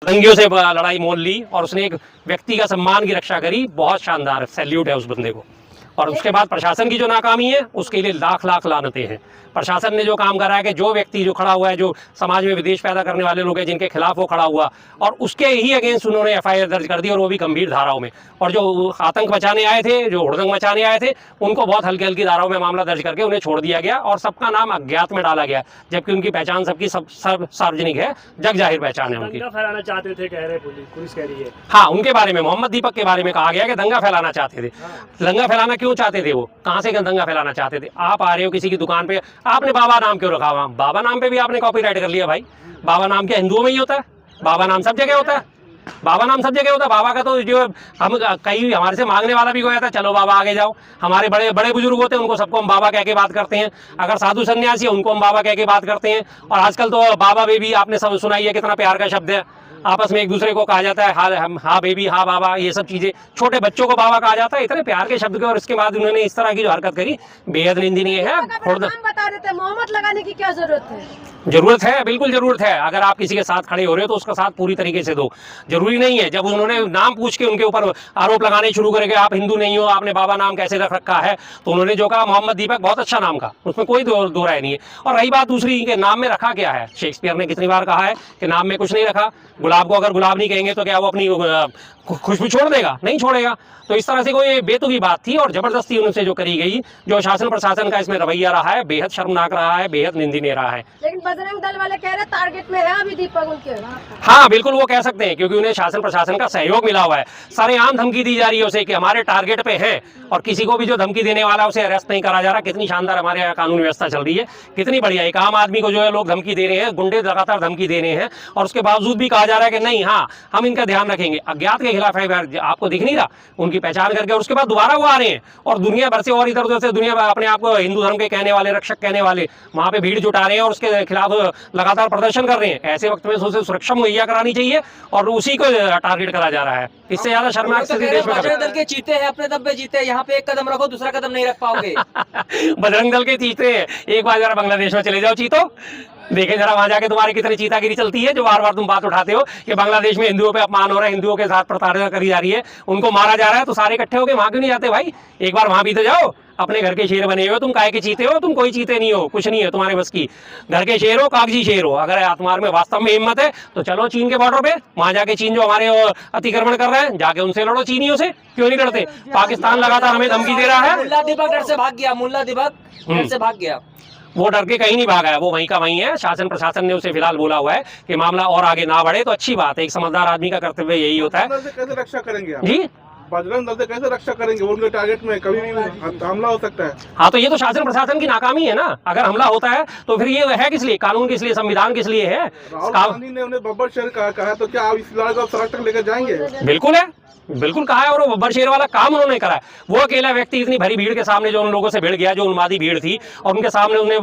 दंगियों से लड़ाई मोल ली और उसने एक व्यक्ति का सम्मान की रक्षा करी। बहुत शानदार सैल्यूट है उस बंदे को। और उसके बाद प्रशासन की जो नाकामी है उसके लिए लाख लाख लानतें हैं। प्रशासन ने जो काम करा है कि जो व्यक्ति जो खड़ा हुआ है, जो समाज में विदेश पैदा करने वाले लोग हैं जिनके खिलाफ वो खड़ा हुआ, और उसके ही अगेंस्ट उन्होंने एफआईआर दर्ज कर दी, और वो भी गंभीर धाराओं में। और जो आतंक मचाने आए थे, जो हुड़दंग मचाने आए थे, उनको बहुत हल्की हल्की धाराओं में मामला दर्ज करके उन्हें छोड़ दिया गया और सबका नाम अज्ञात में डाला गया, जबकि उनकी पहचान सबकी सब सार्वजनिक है, जग जाहिर पहचान है उनकी। दंगा फैलाना चाहते थे कह रहे पुलिस कह रही है। हाँ, उनके बारे में, मोहम्मद दीपक के बारे में कहा गया कि दंगा फैलाना चाहते थे। दंगा फैलाना क्यों चाहते थे? वो कहाँ से दंगा फैलाना चाहते थे? आप आ रहे हो किसी की दुकान पे, आपने बाबा नाम क्यों रखा हुआ? बाबा नाम पे भी आपने कॉपीराइट कर लिया भाई। बाबा नाम क्या हिंदुओं में ही होता है? बाबा नाम सब जगह होता है। बाबा नाम सब जगह होता है। बाबा का तो जो हम कई हमारे से मांगने वाला भी गया था, चलो बाबा आगे जाओ। हमारे बड़े बड़े बुजुर्ग होते हैं, उनको सबको हम बाबा कह के बात करते हैं। अगर साधु सन्यासी है उनको हम बाबा कह के बात करते हैं। और आजकल तो बाबा बेबी आपने सब सुनाई है, कितना प्यार का शब्द है। आपस में एक दूसरे को कहा जाता है हाँ बेबी, हाँ बाबा, ये सब चीजें छोटे बच्चों को बाबा कहा जाता है, इतने प्यार के शब्द के। और इसके बाद उन्होंने इस तरह की जो हरकत करी, बेहद निंदनीय है। बता देते मोहम्मद लगाने की क्या जरूरत है? जरूरत है, बिल्कुल जरूरत है। अगर आप किसी के साथ खड़े हो रहे हो तो उसका साथ पूरी तरीके से दो। जरूरी नहीं है जब उन्होंने नाम पूछ के उनके ऊपर आरोप लगाने शुरू करेंगे, आप हिंदू नहीं हो, आपने बाबा नाम कैसे रख रखा है, तो उन्होंने जो कहा मोहम्मद दीपक बहुत अच्छा नाम का, उसमें कोई दो राय नहीं है। और रही बात दूसरी के नाम में रखा क्या है, शेक्सपियर ने कितनी बार कहा है कि नाम में कुछ नहीं रखा। गुलाब को अगर गुलाब नहीं कहेंगे तो क्या वो अपनी खुशबू छोड़ देगा? नहीं छोड़ेगा। तो इस तरह से कोई बेतुकी बात थी और जबरदस्ती उनसे जो करी गई, जो शासन प्रशासन का इसमें रवैया रहा है, बेहद शर्मनाक रहा है, बेहद निंदनीय रहा है। लेकिन बजरंग दल वाले कह रहे टारगेट में है अभी दीपक उनके। हाँ बिल्कुल, वो कह सकते हैं, क्योंकि उन्हें शासन प्रशासन का सहयोग मिला हुआ है। सरेआम धमकी दी जा रही है उसे कि हमारे टारगेट पे है, और किसी को भी जो धमकी देने वाला उसे अरेस्ट नहीं करा जा रहा। कितनी शानदार हमारे यहाँ कानून व्यवस्था चल रही है, कितनी बढ़िया। एक आम आदमी को जो है लोग धमकी दे रहे हैं, गुंडे लगातार धमकी दे रहे हैं, और उसके बावजूद भी कहा जा रहा है कि नहीं, हाँ हम इनका ध्यान रखेंगे। अज्ञात के खिलाफ है, आपको दिख नहीं रहा, उनकी पहचान करके, और उसके बाद दोबारा वो आ रहे हैं और दुनिया भर से और इधर उधर से दुनिया अपने आप को हिंदू धर्म के कहने वाले, रक्षक कहने वाले वहां पे भीड़ जुटा रहे हैं और उसके खिलाफ लगातार प्रदर्शन कर रहे हैं। ऐसे वक्त में उसे सुरक्षा मुहैया करानी चाहिए और उसी को टारगेट करा जा रहा है। इससे ज्यादा शर्मनाक स्थिति देश में बजरंग दल के चीते हैं, अपने दम पे जीते। यहाँ पे एक कदम रखो, दूसरा कदम नहीं रख पाओगे। बजरंग दल के चीते, एक बार जरा बांग्लादेश में चले जाओ चीतो, देखे जरा वहां जाके तुम्हारी कितनी चीतागिरी चलती है, जो बार बार तुम बात उठाते हो कि बांग्लादेश में हिंदुओं पे अपमान हो रहा है, हिंदुओं के साथ प्रताड़ना करी जा रही है, उनको मारा जा रहा है, तो सारे इकट्ठे होके वहां क्यों नहीं जाते भाई? एक बार वहां भी तो जाओ। अपने घर के शेर बने हुए तुम, काहे के चीते हो? तुम कोई चीते नहीं हो, कुछ नहीं है तुम्हारे बस की। घर के शेर हो, कागजी शेर हो। अगर तुम्हारे में वास्तव में हिम्मत है तो चलो चीन के बॉर्डर पे, वहां जाके चीन जो हमारे अतिक्रमण कर रहे हैं, जाके उनसे लड़ो। चीनियों से क्यों नहीं लड़ते? पाकिस्तान लगातार हमें धमकी दे रहा है। मुल्ला दीपक डर से भाग गया, मुल्ला दीपक डर से भाग गया। वो डर के कहीं नहीं भागा है, वो वहीं का वहीं है। शासन प्रशासन ने उसे फिलहाल बोला हुआ है कि मामला और आगे ना बढ़े, तो अच्छी बात है। एक समझदार आदमी का कर्तव्य यही होता है। कैसे रक्षा करेंगे जी, बजरंग दल से कैसे रक्षा करेंगे? उनके टारगेट में कभी भी हमला हो सकता है। हाँ, तो ये तो शासन प्रशासन की नाकामी है ना। अगर हमला होता है तो फिर ये है किस लिए? कानून किस लिए, संविधान किस लिए है? राहुल गांधी ने उन्हें बब्बर शेर कहा, तो क्या आप इस लड़ाई को सड़क तक लेकर जाएंगे? बिल्कुल है, बिल्कुल कहा है। और वो बब्बर शेर वाला काम उन्होंने करा है। वो अकेला व्यक्ति इतनी भरी भीड़ के सामने जो उन लोगों से भिड़ गया, जो उन्मादी भीड़ थी, और उनके सामने उन्हें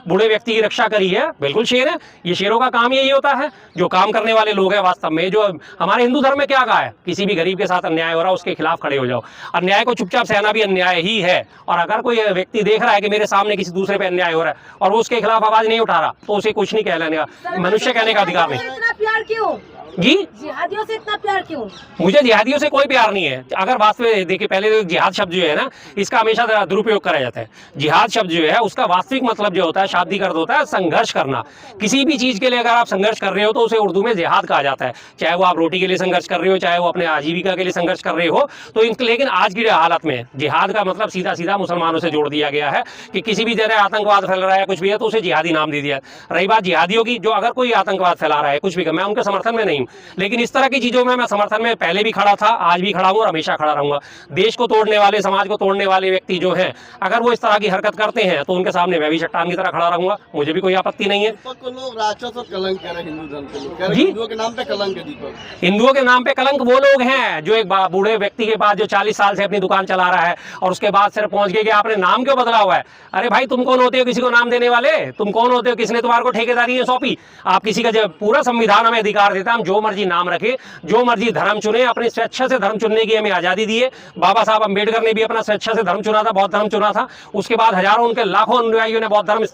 बूढ़े व्यक्ति की रक्षा करी है, बिल्कुल शेर है। ये शेरों का काम यही होता है। जो काम करने वाले लोग हैं वास्तव में, जो हमारे हिंदू धर्म में क्या कहा है, किसी भी गरीब के साथ अन्याय हो रहा है उसके खिलाफ खड़े हो जाओ। अन्याय को चुपचाप सहना भी अन्याय ही है। और अगर कोई व्यक्ति देख रहा है कि मेरे सामने किसी दूसरे पे अन्याय हो रहा है और वो उसके खिलाफ आवाज नहीं उठा रहा, तो उसे कुछ नहीं कहने का, मनुष्य कहने का अधिकार नहीं। इतना प्यार क्यों जी, जिहादियों से इतना प्यार क्यों? मुझे जिहादियों से कोई प्यार नहीं है। अगर बात में देखिए, पहले तो जिहाद शब्द जो है ना, इसका हमेशा दुरुपयोग करा जाता है। जिहाद शब्द जो है उसका वास्तविक मतलब जो होता है, शाब्दिक अर्थ होता है संघर्ष करना। किसी भी चीज के लिए अगर आप संघर्ष कर रहे हो तो उसे उर्दू में जिहाद कहा जाता है। चाहे वो आप रोटी के लिए संघर्ष कर रहे हो, चाहे वो अपने आजीविका के लिए संघर्ष कर रहे हो, तो लेकिन आज की हालत में जिहाद का मतलब सीधा सीधा मुसलमानों से जोड़ दिया गया है कि किसी भी जगह आतंकवाद फैल रहा है, कुछ भी है, तो उसे जिहादी नाम दे दिया। रही बात जिहादियों की, जो अगर कोई आतंकवाद फैला रहा है, कुछ भी, मैं उनके समर्थन में नहीं हूँ, लेकिन इस तरह की चीजों में मैं समर्थन में पहले भी खड़ा था, आज भी खड़ा हूं और हमेशा खड़ा रहूंगा। देश को तोड़ने वाले, समाज को तोड़ने वाले व्यक्ति जो हैं, अगर वो इस तरह की हरकत करते हैं तो उनके सामने मैं भी चट्टान की तरह खड़ा रहूंगा। मुझे भी कोई आपत्ति नहीं है। दीपक को लोग राक्षस और कलंक कह रहे हैं, हिंदू धर्म के लोग कह रहे हैं हिंदुओं के नाम पे कलंक है दीपक। हिंदुओं के नाम पे कलंक वो लोग हैं जो एक बूढ़े व्यक्ति के पास जो 40 साल से अपनी दुकान चला रहा है और उसके बाद सिर्फ पहुंच गए कि आपने नाम क्यों बदला हुआ है। अरे भाई तुम कौन होते हो किसी को नाम देने वाले? तुम कौन होते हो? किसने तुम्हारे को ठेकेदारी ये सौंपी? आप किसी का जब पूरा संविधान हमें अधिकार देता है, हम जो मर्जी नाम रखे, जो मर्जी धर्म चुने, अपनी स्वेच्छा से धर्म चुनने की हमें आजादी दी है। बाबा साहब अम्बेडकर ने भी अपना स्वेच्छा से धर्म चुना था, बौद्ध धर्म चुना था। उसके बाद हजारों उनके लाखों अनुयायियों ने बौद्ध धर्म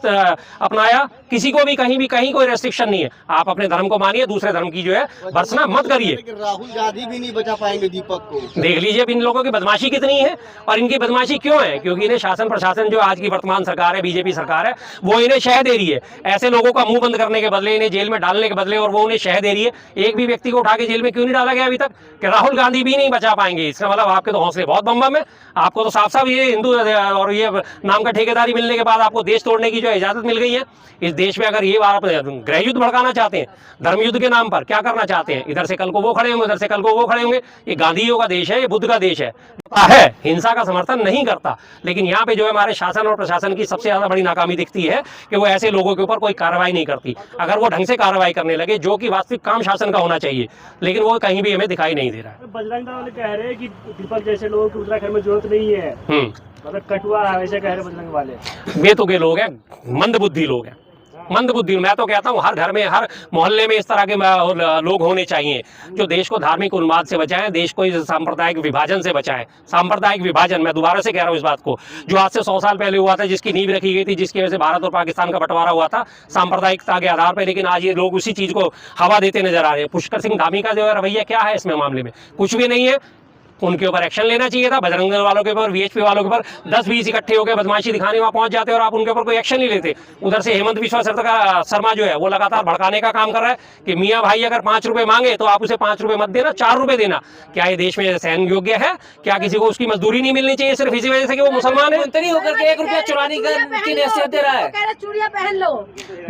अपनाया। किसी को भी कहीं कोई रेस्ट्रिक्शन नहीं है। आप अपने धर्म को मानिए, दूसरे धर्म की जो है भर्त्सना मत करिए। राहुल गांधी भी नहीं बचा पाएंगे दीपक को। देख लीजिए इन लोगों की बदमाशी कितनी है। और इनकी बदमाशी क्यों है? क्योंकि इन्हें शासन प्रशासन जो आज की वर्तमान सरकार है, बीजेपी सरकार है, वो इन्हें शह दे रही है। ऐसे लोगों का मुंह बंद करने के बदले, इन्हें जेल में डालने के बदले, और वो उन्हें शह दे रही है। एक भी व्यक्ति को उठा के जेल में क्यों नहीं डाला गया अभी तक? कि राहुल गांधी भी नहीं बचा पाएंगे। इसका मतलब आपके तो हौसले बहुत बम है। आपको तो साफ साफ ये हिंदू और ये नाम का ठेकेदारी मिलने के बाद आपको देश तोड़ने की जो इजाजत मिल गई है। इस देश में अगर ये आप गृह युद्ध भड़काना चाहते हैं, धर्म युद्ध के नाम पर क्या करना चाहते हैं, इधर से कल को वो खड़े होंगे, उधर से कल को वो खड़े होंगे। ये गांधीयों का देश है, ये बुद्ध का देश है, हिंसा का समर्थन नहीं करता। लेकिन यहाँ पे जो है हमारे शासन और प्रशासन की सबसे ज्यादा बड़ी नाकामी दिखती है कि वो ऐसे लोगों के ऊपर कोई कार्रवाई नहीं करती। अगर वो ढंग से कार्रवाई करने लगे, जो कि वास्तविक काम शासन का होना चाहिए, लेकिन वो कहीं भी हमें दिखाई नहीं दे रहा है। बजरंग दल वाले कह रहे हैं कि दीपक जैसे लोगों की उत्तराखंड में जरूरत नहीं है, मतलब कटुआ है, वैसे कह रहे बजरंग वाले। वे तो के लोग हैं, मंद बुद्धि लोग हैं, मंद बुद्धि। मैं तो कहता हूँ हर घर में, हर मोहल्ले में इस तरह के लोग होने चाहिए जो देश को धार्मिक उन्माद से बचाएं, देश को इस सांप्रदायिक विभाजन से बचाएं। सांप्रदायिक विभाजन, मैं दोबारा से कह रहा हूँ इस बात को, जो आज से 100 साल पहले हुआ था, जिसकी नींव रखी गई थी, जिसकी वजह से भारत और पाकिस्तान का बंटवारा हुआ था सांप्रदायिकता के आधार पर। लेकिन आज ये लोग उसी चीज को हवा देते नजर आ रहे हैं। पुष्कर सिंह धामी का जो है रवैया क्या है इसमें मामले में? कुछ भी नहीं है। उनके ऊपर एक्शन लेना चाहिए था। बजरंग दल वालों के ऊपर, वीएचपी वालों के ऊपर 10-20 इकट्ठे होकर बदमाशी दिखाने वहां पहुंच जाते और आप उनके ऊपर कोई एक्शन नहीं लेते। उधर से हेमंत बिस्वा शर्मा जो है वो लगातार भड़काने का काम कर रहा है कि मियां भाई अगर 5 रुपए मांगे तो आप उसे 5 रुपए मत देना, 4 रुपए देना। क्या ये देश में सहन योग्य है? क्या किसी को उसकी मजदूरी नहीं मिलनी चाहिए सिर्फ इसी वजह से कि वो मुसलमान है? मंत्री होकर के 1 रुपया चुराने की हैसियत दे रहा है। चूड़ियां पहन लो।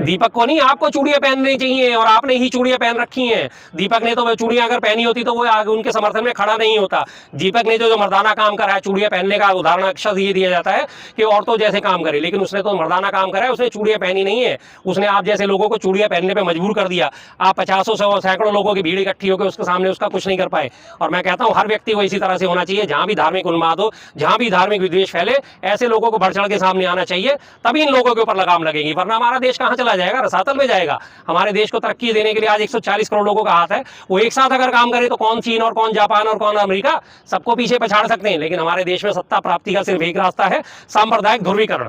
दीपक को नहीं, आपको चूड़ियां पहननी चाहिए और आपने ही चूड़ियां पहन रखी हैं। दीपक ने तो चूड़ियां अगर पहनी होती तो वो उनके समर्थन में खड़ा नहीं होता। दीपक ने जो मर्दाना काम करा है, चूड़ियां पहनने का उदाहरण अक्सर ये दिया जाता है कि औरतों जैसे काम करे, लेकिन उसने तो मर्दाना काम करा है, उसने चूड़ियां पहनी नहीं है। उसने आप जैसे लोगों को चूड़ियां पहनने पे मजबूर कर दिया। आप 50 सैकड़ों लोगों की भीड़ इकट्ठी होकर उसके सामने उसका कुछ नहीं कर पाए। और मैं कहता हूं हर व्यक्ति को इसी तरह से होना चाहिए। जहां भी धार्मिक उन्माद हो, जहां भी धार्मिक विद्वेष फैले, ऐसे लोगों को बढ़ चढ़ के सामने आना चाहिए, तभी इन लोगों के ऊपर लगाम लगेगी। वरना हमारा देश कहां चला जाएगा? रसातल में जाएगा। हमारे देश को तरक्की देने के लिए आज 140 करोड़ लोगों का हाथ है। वो एक साथ अगर काम करे तो कौन चीन और कौन जापान और कौन अमेरिका, सबको पीछे पछाड़ सकते हैं। लेकिन हमारे देश में सत्ता प्राप्ति का सिर्फ एक रास्ता है, सांप्रदायिक ध्रुवीकरण।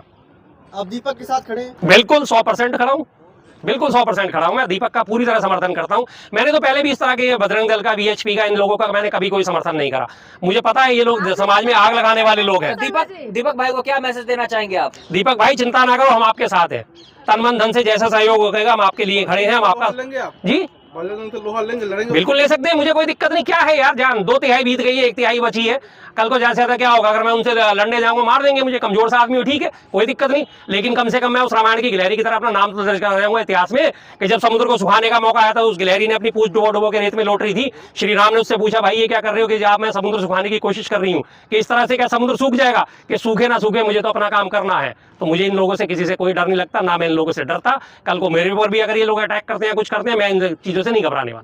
अब दीपक के साथ खड़े हैं? बिल्कुल 100% खड़ा हूं, बिल्कुल 100% खड़ा हूं। मैं दीपक का पूरी तरह समर्थन करता हूं। मैंने तो पहले भी इस तरह के बजरंग दल का, वीएचपी का, इन लोगों का मैंने कभी कोई समर्थन नहीं करा। मुझे पता है ये लोग समाज में आग लगाने वाले लोग हैं। दीपक भाई को क्या मैसेज देना चाहेंगे आप? दीपक भाई चिंता ना करो, हम आपके साथ हैं। तन मन धन से जैसा सहयोग होगा हम आपके लिए खड़े हैं। हम आपका लेंगे आप जी बजरंग से लोहा लेंगे, लड़ेंगे। बिल्कुल ले सकते हैं, मुझे कोई दिक्कत नहीं। क्या है यार, जान 2/3 बीत गई है, 1/3 बची है। कल को ज्यादा से ज्यादा क्या होगा? अगर मैं उनसे लड़ने जाऊंगा मार देंगे मुझे, कमजोर सा आदमी हो, ठीक है, कोई दिक्कत नहीं। लेकिन कम से कम मैं उस रामायण की गिलहरी की तरह अपना नाम तो दर्ज कराऊंगा इतिहास में कि जब समुद्र को सुखाने का मौका आया था, उस गिलहरी ने अपनी पूंछ डुबो के रेत में लौट रही थी। श्री राम ने उससे पूछा, भाई ये क्या कर रहे हो? कि आप मैं समुद्र सुखाने की कोशिश कर रही हूँ। कि इस तरह से क्या समुद्र सूख जाएगा? कि सूखे ना सूखे, मुझे तो अपना काम करना है। तो मुझे इन लोगों से किसी से कोई डर नहीं लगता, ना मैं इन लोगों से डरता। कल को मेरे ऊपर भी अगर ये लोग अटैक करते हैं, कुछ करते हैं, मैं इन चीजों से नहीं घबराने वाला।